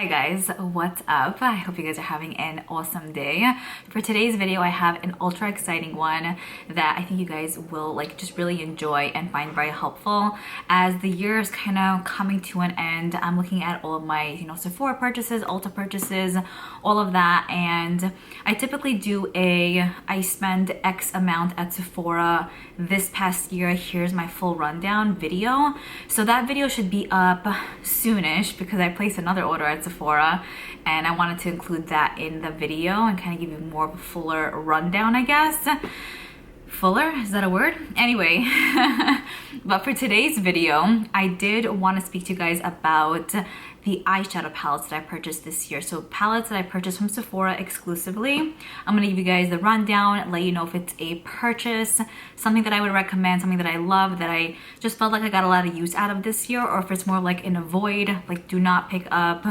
Hi guys, what's up? I hope you guys are having an awesome day. For today's video, I have an ultra exciting one that I think you guys will just really enjoy and find very helpful. As the year is kind of coming to an end, I'm looking at all of my Sephora purchases, Ulta purchases, all of that, and I typically do I spend X amount at Sephora this past year. Here's my full rundown video. So that video should be up soonish because I placed another order at Sephora and I wanted to include that in the video and kind of give you more of a fuller rundown, I guess. Fuller? Is that a word? Anyway, but for today's video, I did want to speak to you guys about the eyeshadow palettes that I purchased this year. So palettes that I purchased from Sephora exclusively. I'm gonna give you guys the rundown, let you know if it's a purchase, something that I would recommend, something that I love, that I just felt like I got a lot of use out of this year, or if it's more like an avoid, like do not pick up.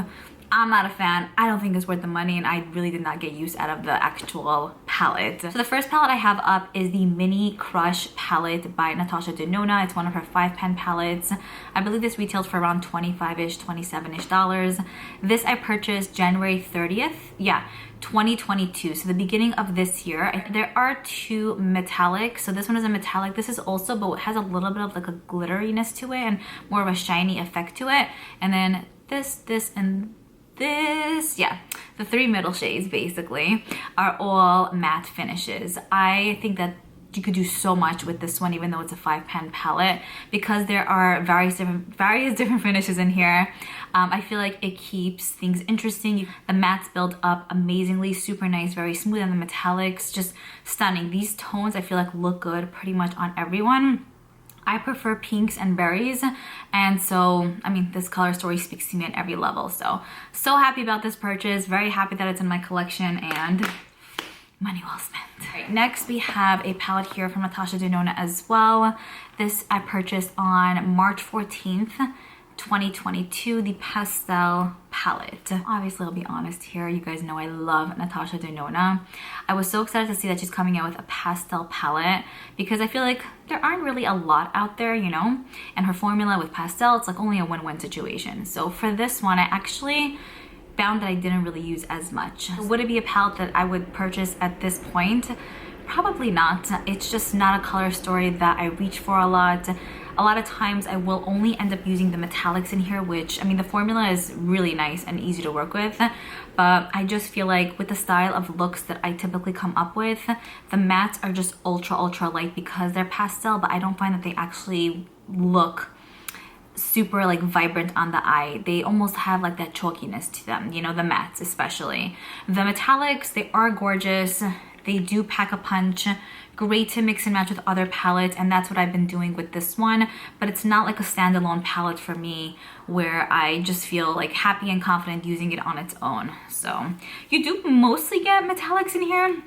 I'm not a fan. I don't think it's worth the money, and I really did not get use out of the actual palette. So the first palette I have up is the Mini Crush palette by Natasha Denona. It's one of her 5-pan palettes. I believe this retails for around $25-ish, $27-ish dollars. This I purchased January 30th. Yeah, 2022, so the beginning of this year. There are two metallics. So this one is a metallic. This is also, but it has a little bit of like a glitteriness to it and more of a shiny effect to it. And then this, and this, yeah, the three middle shades basically are all matte finishes. I think that you could do so much with this one, even though it's a 5-pan palette, because there are various different finishes in here. I feel like it keeps things interesting. The mattes build up amazingly, super nice, very smooth, and the metallics just stunning. These tones I feel like look good pretty much on everyone. I prefer pinks and berries, and so I mean this color story speaks to me at every level. So happy about this purchase, very happy that it's in my collection, and money well spent. All right, next we have a palette here from Natasha Denona as well. This I purchased on March 14th 2022, the Pastel palette. Obviously, I'll be honest here, you guys know I love Natasha Denona. I was so excited to see that she's coming out with a pastel palette because I feel like there aren't really a lot out there, and her formula with pastel, it's like only a win-win situation. So for this one, I actually found that I didn't really use as much. Would it be a palette that I would purchase at this point? Probably not. It's just not a color story that I reach for a lot. A lot of times I will only end up using the metallics in here, which, I mean, the formula is really nice and easy to work with, but I just feel like with the style of looks that I typically come up with, the mattes are just ultra light because they're pastel, but I don't find that they actually look super like vibrant on the eye. They almost have like that chalkiness to them, the mattes especially. The metallics, they are gorgeous. They do pack a punch. Great to mix and match with other palettes, and that's what I've been doing with this one, but it's not like a standalone palette for me where I just feel like happy and confident using it on its own. So you do mostly get metallics in here,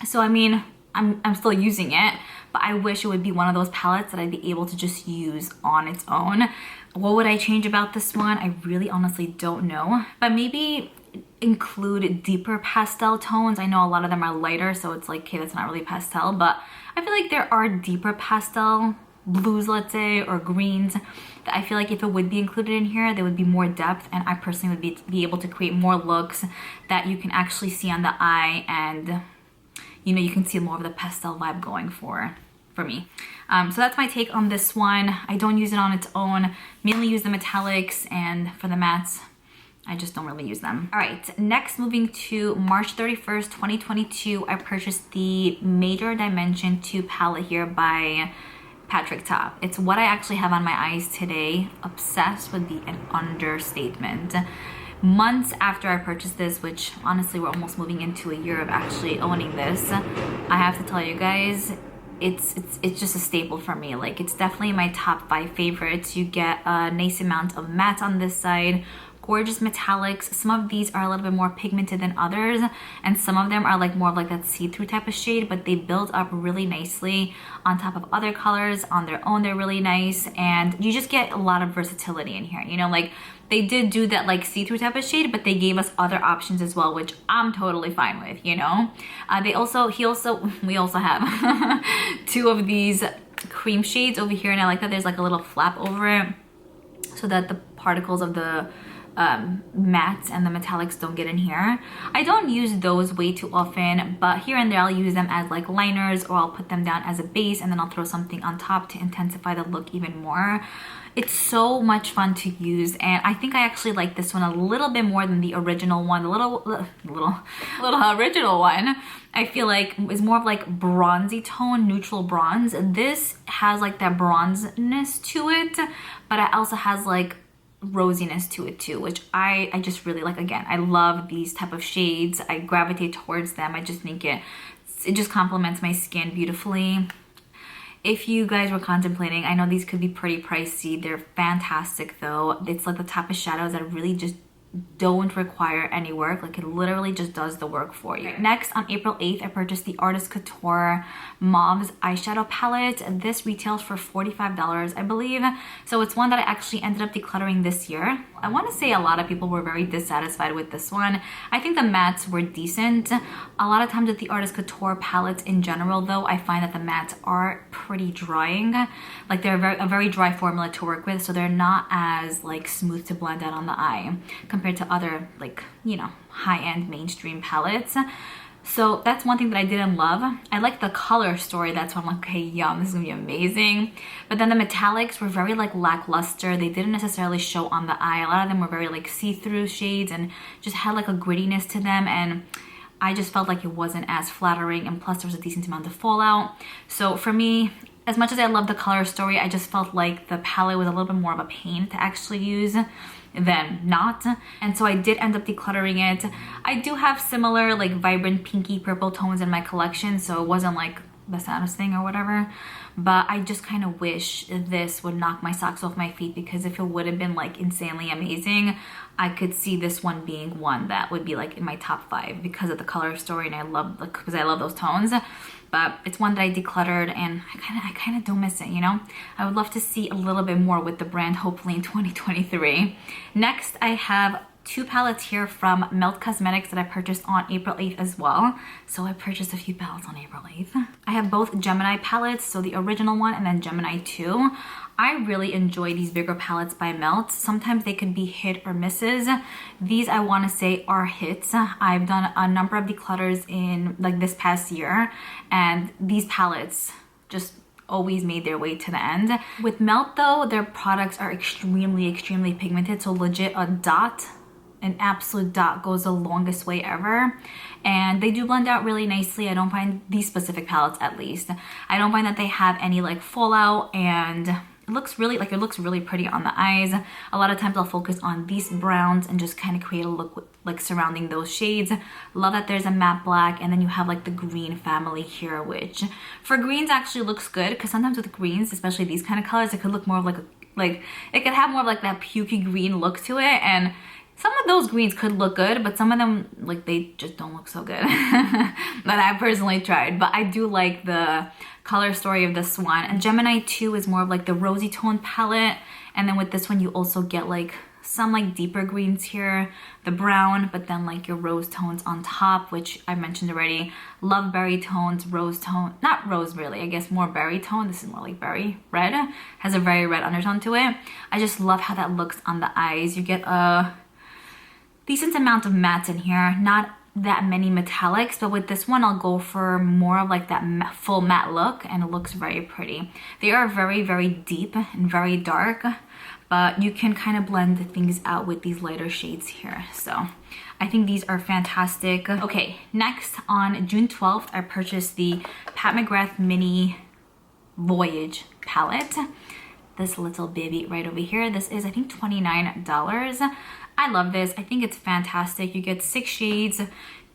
so I mean I'm still using it, but I wish it would be one of those palettes that I'd be able to just use on its own. What would I change about this one? I really honestly don't know, but maybe include deeper pastel tones. I know a lot of them are lighter, so it's like, okay, that's not really pastel, but I feel like there are deeper pastel blues, let's say, or greens that I feel like if it would be included in here, there would be more depth, and I personally would be able to create more looks that you can actually see on the eye, and you can see more of the pastel vibe going for me. So that's my take on this one. I don't use it on its own, mainly use the metallics, and for the mattes, I just don't really use them. All right, next, moving to March 31st, 2022, I purchased the Major Dimension 2 palette here by Patrick Ta. It's what I actually have on my eyes today. Obsessed would be an understatement. Months after I purchased this, which honestly we're almost moving into a year of actually owning this, I have to tell you guys, it's just a staple for me. Like, it's definitely my top 5 favorites. You get a nice amount of matte on this side, gorgeous metallics. Some of these are a little bit more pigmented than others, and some of them are like more of like that see-through type of shade, but they build up really nicely on top of other colors. On their own, they're really nice, and you just get a lot of versatility in here. Like they did do that like see-through type of shade, but they gave us other options as well, which I'm totally fine with, we also have 2 of these cream shades over here, and I like that there's like a little flap over it so that the particles of the mattes and the metallics don't get in here. I don't use those way too often, but here and there I'll use them as like liners, or I'll put them down as a base and then I'll throw something on top to intensify the look even more. It's so much fun to use, and I think I actually like this one a little bit more than the original one. The little original one, I feel like is more of like bronzy tone, neutral bronze. This has like that bronzeness to it, but it also has like rosiness to it too, which I just really like. Again, I love these type of shades. I gravitate towards them. I just think it just complements my skin beautifully. If you guys were contemplating, I know these could be pretty pricey. They're fantastic though. It's like the type of shadows that really just don't require any work. Like it literally just does the work for you. Next, on April 8th, I purchased the Artist Couture Mauve's eyeshadow palette. This retails for $45, I believe. So it's one that I actually ended up decluttering this year. I want to say a lot of people were very dissatisfied with this one. I think the mattes were decent. A lot of times with the Artist Couture palettes in general though, I find that the mattes are pretty drying. Like they're a very dry formula to work with, so they're not as like smooth to blend out on the eye compared to other, like, you know, high-end mainstream palettes. So that's one thing that I didn't love. I like the color story. That's why I'm like, okay, yum, this is gonna be amazing. But then the metallics were very like lackluster. They didn't necessarily show on the eye. A lot of them were very like see-through shades and just had like a grittiness to them, and I just felt like it wasn't as flattering, and plus there was a decent amount of fallout. So for me, as much as I love the color story, I just felt like the palette was a little bit more of a pain to actually use than not, and so I did end up decluttering it. I do have similar like vibrant pinky purple tones in my collection, so it wasn't like the saddest thing or whatever, but I just kind of wish this would knock my socks off my feet, because if it would have been like insanely amazing, I could see this one being one that would be like in my top 5 because of the color story, and I love, like, because I love those tones. But it's one that I decluttered, and I kind of don't miss it, you know? I would love to see a little bit more with the brand, hopefully in 2023. Next, I have 2 palettes here from Melt Cosmetics that I purchased on April 8th as well. So I purchased a few palettes on April 8th. I have both Gemini palettes, so the original one and then Gemini 2. I really enjoy these bigger palettes by Melt. Sometimes they could be hit or misses. These, I want to say, are hits. I've done a number of declutters in like this past year, and these palettes just always made their way to the end. With Melt though, their products are extremely pigmented, so legit a dot, an absolute dot goes the longest way ever, and they do blend out really nicely. I don't find these specific palettes, at least, I don't find that they have any like fallout, and it looks really pretty on the eyes. A lot of times I'll focus on these browns and just kind of create a look like surrounding those shades. Love that there's a matte black, and then you have like the green family here, which for greens actually looks good, because sometimes with greens, especially these kind of colors, it could look more of like it could have more of like that pukey green look to it, and some of those greens could look good, but some of them, like, they just don't look so good. That I personally tried, but I do like the color story of this one. And Gemini 2 is more of like the rosy tone palette, and then with this one you also get like some like deeper greens here, the brown, but then like your rose tones on top, which I mentioned already. Love berry tones, rose tone, not rose really, I guess more berry tone. This is more like berry red, has a very red undertone to it. I just love how that looks on the eyes. You get a decent amount of mattes in here, not that many metallics, but with this one I'll go for more of like that full matte look, and it looks very pretty. They are very deep and very dark, but you can kind of blend things out with these lighter shades here. So I think these are fantastic. Okay, next on June 12th, I purchased the Pat McGrath Mini Voyage palette. This little baby right over here. This is, I think, $29. I love this. I think it's fantastic. You get 6 shades,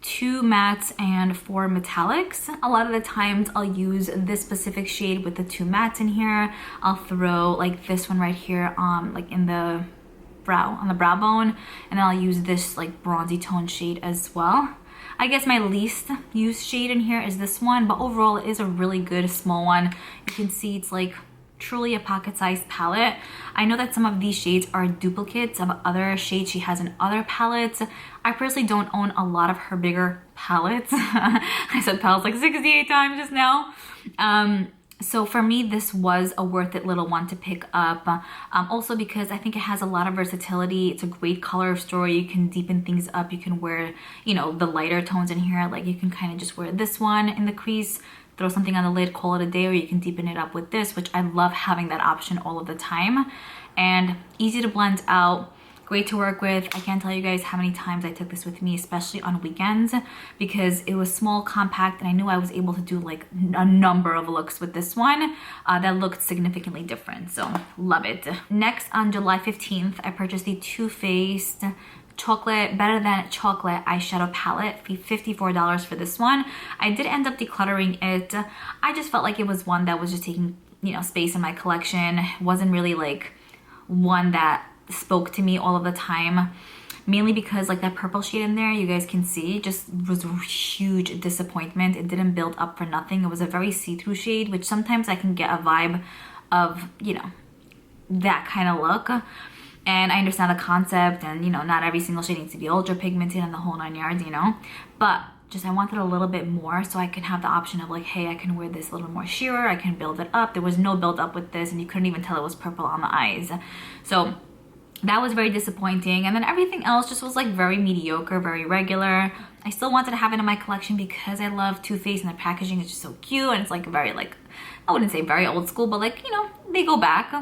2 mattes, and 4 metallics. A lot of the times I'll use this specific shade with the 2 mattes in here. I'll throw like this one right here like in the brow, on the brow bone, and then I'll use this like bronzy tone shade as well. I guess my least used shade in here is this one, but overall it is a really good small one. You can see it's like truly a pocket-sized palette. I know that some of these shades are duplicates of other shades she has in other palettes. I personally don't own a lot of her bigger palettes. I said palettes like 68 times just now. So for me, this was a worth it little one to pick up. Also because I think it has a lot of versatility. It's a great color story. You can deepen things up. You can wear, you know, the lighter tones in here. Like you can kind of just wear this one in the crease, throw something on the lid, call it a day, or you can deepen it up with this, which I love having that option all of the time. And easy to blend out. Great to work with. I can't tell you guys how many times I took this with me, especially on weekends, because it was small, compact, and I knew I was able to do like a number of looks with this one that looked significantly different. So love it. Next, on July 15th, I purchased the Too Faced chocolate better than chocolate eyeshadow palette, $54 for this one. I did end up decluttering it. I just felt like it was one that was just taking, you know, space in my collection. It wasn't really like one that spoke to me all of the time, mainly because like that purple shade in there, you guys can see, just was a huge disappointment. It didn't build up for nothing. It was a very see-through shade, which sometimes I can get a vibe of, you know, that kind of look. And I understand the concept, and you know, not every single shade needs to be ultra pigmented and the whole 9 yards, you know, but just I wanted a little bit more so I can have the option of like, hey, I can wear this a little more sheer, I can build it up. There was no build up with this, and you couldn't even tell it was purple on the eyes. So that was very disappointing. And then everything else just was like very mediocre, very regular. I still wanted to have it in my collection because I love Too Faced, and the packaging is just so cute, and it's like very like, I wouldn't say very old school, but like, you know, they go back.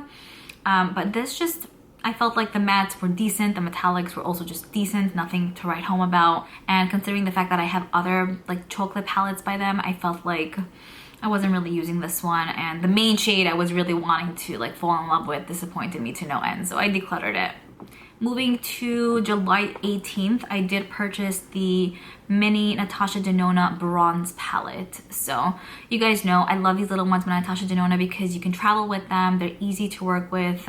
But this just, I felt like the mattes were decent, the metallics were also just decent, nothing to write home about. And considering the fact that I have other like chocolate palettes by them, I felt like I wasn't really using this one, and the main shade I was really wanting to like fall in love with disappointed me to no end, so I decluttered it. Moving to July 18th, I did purchase the mini Natasha Denona bronze palette. So you guys know I love these little ones by Natasha Denona because you can travel with them, they're easy to work with.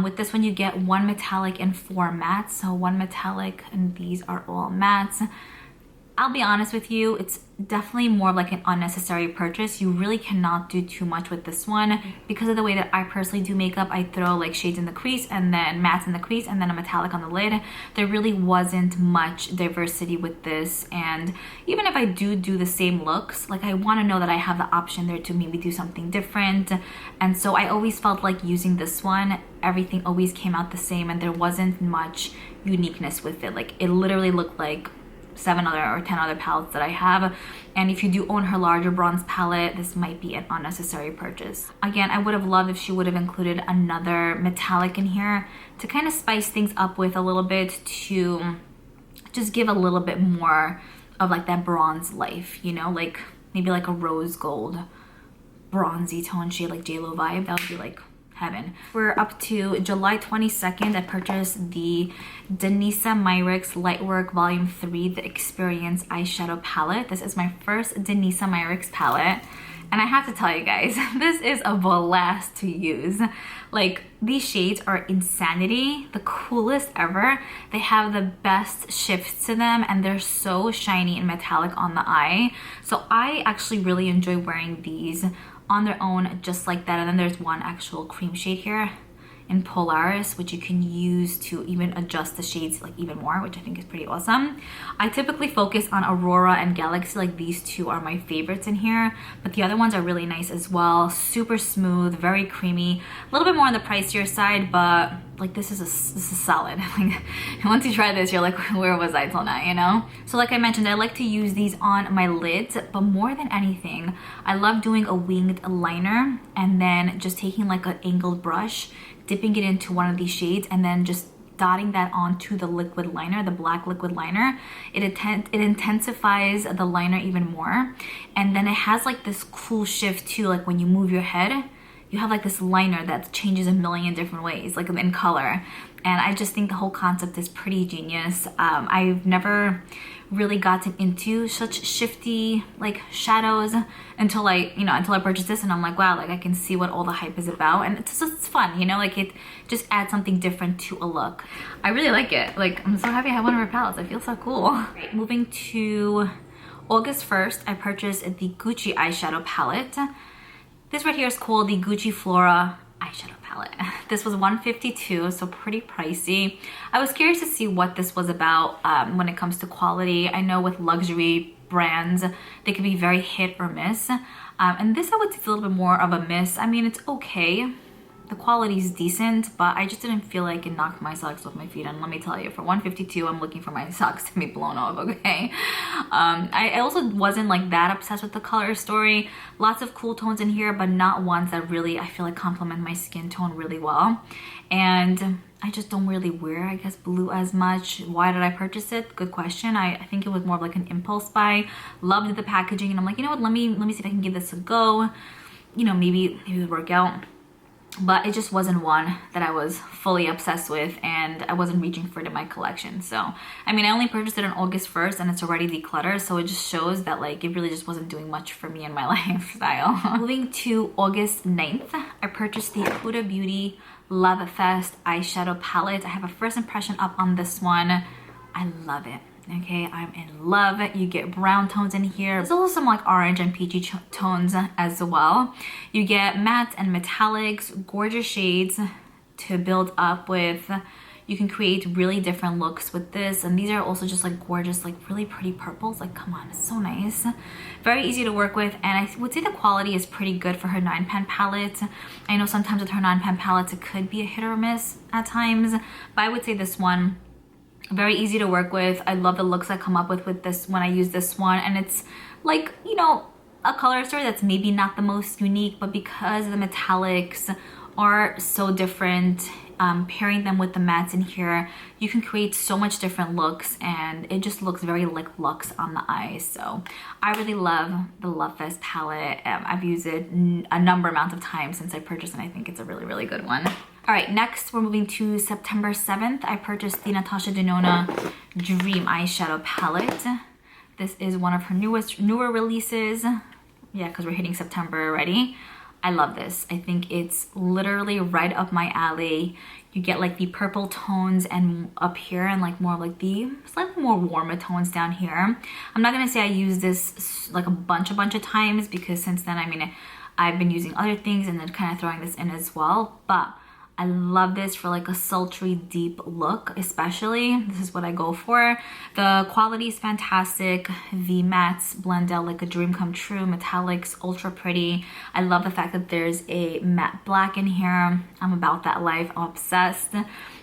With this one you get 1 metallic and 4 mattes, so 1 metallic and these are all mattes. I'll be honest with you, it's definitely more of like an unnecessary purchase. You really cannot do too much with this one because of the way that I personally do makeup. I throw like shades in the crease and then mattes in the crease and then a metallic on the lid. There really wasn't much diversity with this, and even if I do the same looks, like I want to know that I have the option there to maybe do something different. And so I always felt like using this one, everything always came out the same and there wasn't much uniqueness with it. Like it literally looked like 7 other or 10 other palettes that I have. And if you do own her larger bronze palette, this might be an unnecessary purchase. Again, I would have loved if she would have included another metallic in here to kind of spice things up with a little bit, to just give a little bit more of like that bronze life, you know, like maybe like a rose gold bronzy tone shade, like JLo vibe. That would be like heaven. We're up to July 22nd. I purchased the Danessa Myricks Lightwork Volume 3 The Experience Eyeshadow Palette. This is my first Danessa Myricks palette, and I have to tell you guys, this is a blast to use. Like, these shades are insanity, the coolest ever. They have the best shifts to them, and they're so shiny and metallic on the eye. So I actually really enjoy wearing these on their own just like that. And then there's one actual cream shade here in Polaris, which you can use to even adjust the shades like even more, which I think is pretty awesome. I typically focus on Aurora and Galaxy, like these two are my favorites in here, but the other ones are really nice as well. Super smooth, very creamy, a little bit more on the pricier side, but like this is solid. Like, once you try this, you're like, where was I till now, you know? So like I mentioned, I like to use these on my lids, but more than anything, I love doing a winged liner and then just taking like an angled brush, dipping it into one of these shades, and then just dotting that onto the liquid liner, the black liquid liner. It intensifies the liner even more. And then it has like this cool shift too, like when you move your head, you have like this liner that changes a million different ways, like in color. And I just think the whole concept is pretty genius. I've never really gotten into such shifty like shadows until I purchased this, and I'm like, wow, like I can see what all the hype is about, and it's fun, you know, like it just adds something different to a look. I really like it. Like, I'm so happy I have one of her palettes. I feel so cool. Right, moving to August 1st, I purchased the Gucci eyeshadow palette. This right here is called the Gucci Flora eyeshadow palette. This was $152, so pretty pricey. I was curious to see what this was about when it comes to quality. I know with luxury brands, they can be very hit or miss. And this I would say is a little bit more of a miss. I mean, it's okay. The quality is decent, but I just didn't feel like it knocked my socks off my feet. And let me tell you, for $152, I'm looking for my socks to be blown off, okay? I also wasn't like that obsessed with the color story. Lots of cool tones in here, but not ones that really, I feel like, complement my skin tone really well. And I just don't really wear, I guess, blue as much. Why did I purchase it? Good question. I think it was more of like an impulse buy. Loved the packaging, and I'm like, you know what, let me see if I can give this a go. You know, maybe it would work out. But it just wasn't one that I was fully obsessed with, and I wasn't reaching for it in my collection. So, I mean, I only purchased it on August 1st and it's already decluttered, so it just shows that like it really just wasn't doing much for me in my lifestyle. Moving to August 9th, I purchased the Huda Beauty Love Fest eyeshadow palette. I have a first impression up on this one. I love it. Okay, I'm in love. You get brown tones in here. There's also some like orange and peachy tones as well. You get mattes and metallics, gorgeous shades to build up with. You can create really different looks with this, and these are also just like gorgeous, like really pretty purples. Like, come on, it's so nice. Very easy to work with, and I would say the quality is pretty good for her 9-pan palette. I know sometimes with her 9-pan palettes it could be a hit or miss at times, but I would say this one, very easy to work with. I love the looks I come up with this when I use this one, and it's like, you know, a color story that's maybe not the most unique, but because the metallics are so different, pairing them with the mattes in here, you can create so much different looks, and it just looks very like luxe on the eyes. So I really love the Love Fest palette. I've used it a number amount of times since I purchased it, and I think it's a really, really good one. All right, next we're moving to September 7th. I purchased the Natasha Denona Dream eyeshadow palette. This is one of her newer releases. Yeah, because we're hitting September already. I love this. I think it's literally right up my alley. You get like the purple tones and up here, and like more like the slightly more warmer tones down here. I'm not gonna say I use this like a bunch of times, because since then, I mean, I've been using other things and then kind of throwing this in as well. But I love this for like a sultry deep look, especially. This is what I go for. The quality is fantastic. The mattes blend out like a dream come true. Metallics, ultra pretty. I love the fact that there's a matte black in here. I'm about that life. I'm obsessed.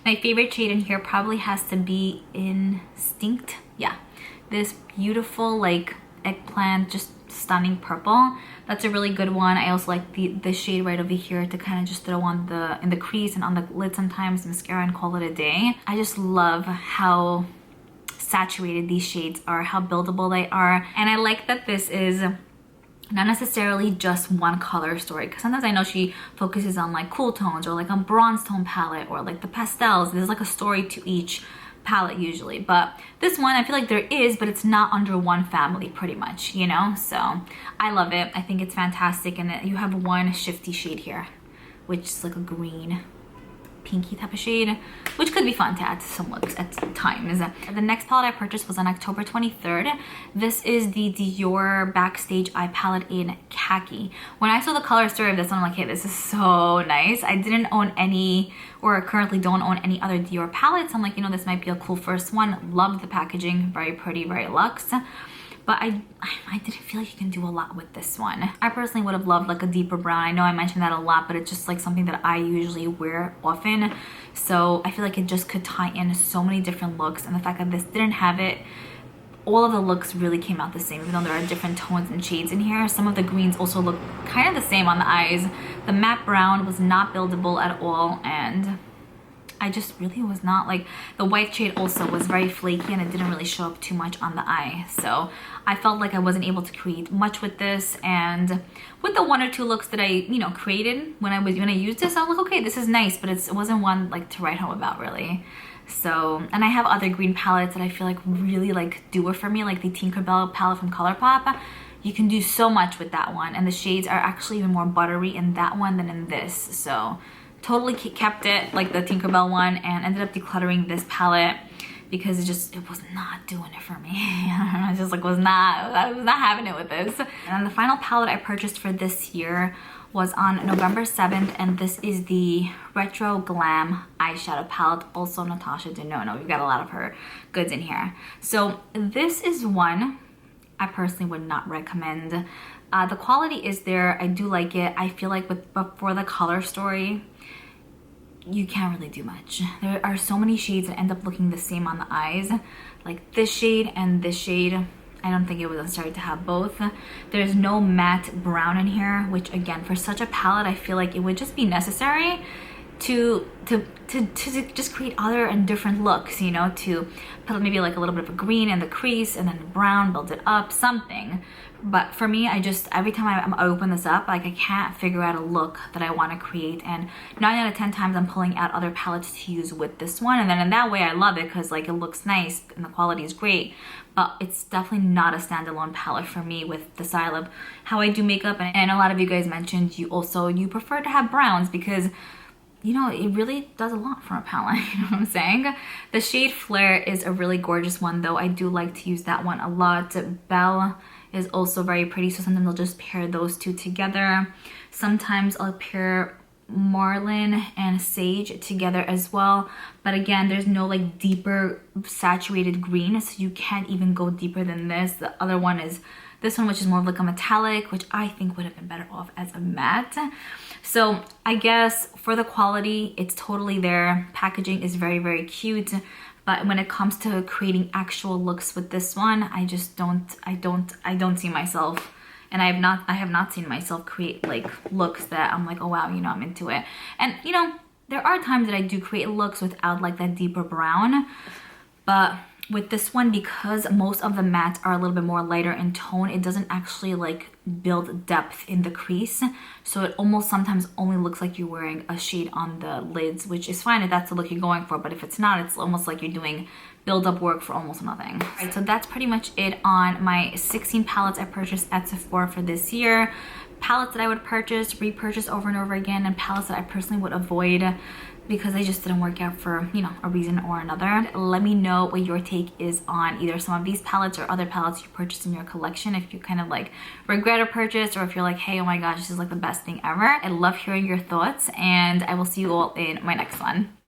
My favorite shade in here probably has to be Instinct. Yeah, this beautiful like eggplant, just stunning purple. That's a really good one. I also like the shade right over here to kind of just throw on in the crease and on the lid sometimes, mascara, and call it a day. I just love how saturated these shades are, how buildable they are. And I like that this is not necessarily just one color story, because sometimes I know she focuses on like cool tones or like a bronze tone palette or like the pastels. There's like a story to each palette usually, but this one I feel like there is, but it's not under one family pretty much, you know. So I love it. I think it's fantastic, and you have one shifty shade here, which is like a green pinky type of shade, which could be fun to add to some looks at times. The next palette I purchased was on October 23rd. This is the Dior Backstage eye palette in Khaki. When I saw the color story of this one, I'm like, hey, this is so nice. I didn't own any, or currently don't own any other Dior palettes. I'm like, you know, this might be a cool first one. Loved the packaging, very pretty, very luxe. But I didn't feel like you can do a lot with this one. I personally would have loved like a deeper brown. I know I mentioned that a lot, but it's just like something that I usually wear often. So I feel like it just could tie in so many different looks. And the fact that this didn't have it, all of the looks really came out the same, even though there are different tones and shades in here. Some of the greens also look kind of the same on the eyes. The matte brown was not buildable at all, and I just really was not like, the white shade also was very flaky and it didn't really show up too much on the eye. So I felt like I wasn't able to create much with this, and with the one or two looks that I, you know, created when I used this, I was like, okay, this is nice, but it wasn't one like to write home about really. So, and I have other green palettes that I feel like really like do it for me, like the Tinkerbell palette from ColourPop. You can do so much with that one, and the shades are actually even more buttery in that one than in this. So totally kept it like the Tinkerbell one, and ended up decluttering this palette because it was not doing it for me. I just like I was not having it with this. And then the final palette I purchased for this year was on November 7th, and this is the Retro Glam eyeshadow palette, also Natasha Denona. We've got a lot of her goods in here. So this is one I personally would not recommend. The quality is there. I do like it. I feel like but for the color story, you can't really do much. There are so many shades that end up looking the same on the eyes. Like this shade and this shade. I don't think it was necessary to have both. There's no matte brown in here, which again, for such a palette, I feel like it would just be necessary to just create other and different looks, you know, to put maybe like a little bit of a green in the crease and then brown, build it up, something. But for me, I just, every time I open this up, like I can't figure out a look that I want to create. And 9 out of 10 times I'm pulling out other palettes to use with this one. And then in that way, I love it because like it looks nice and the quality is great. But it's definitely not a standalone palette for me with the style of how I do makeup. And I know a lot of you guys mentioned you prefer to have browns because, you know, it really does a lot for a palette, you know what I'm saying? The shade Flare is a really gorgeous one though. I do like to use that one a lot. Belle is also very pretty, so sometimes I'll just pair those two together. Sometimes I'll pair Marlin and Sage together as well. But again, there's no like deeper saturated green, so you can't even go deeper than this. The other one is this one, which is more of like a metallic, which I think would have been better off as a matte. So I guess for the quality, it's totally there. Packaging is very, very cute. But when it comes to creating actual looks with this one, I just I don't see myself, and I have not seen myself create like looks that I'm like, oh wow, you know, I'm into it. And you know, there are times that I do create looks without like that deeper brown, but with this one, because most of the mattes are a little bit more lighter in tone, it doesn't actually like build depth in the crease. So it almost sometimes only looks like you're wearing a shade on the lids, which is fine if that's the look you're going for. But if it's not, it's almost like you're doing build-up work for almost nothing. All right, so that's pretty much it on my 16 palettes I purchased at Sephora for this year. Palettes that I would purchase, repurchase over and over again, and palettes that I personally would avoid because they just didn't work out for, you know, a reason or another. Let me know what your take is on either some of these palettes or other palettes you purchased in your collection, if you kind of like regret a purchase or if you're like, hey, oh my gosh, this is like the best thing ever. I love hearing your thoughts, and I will see you all in my next one.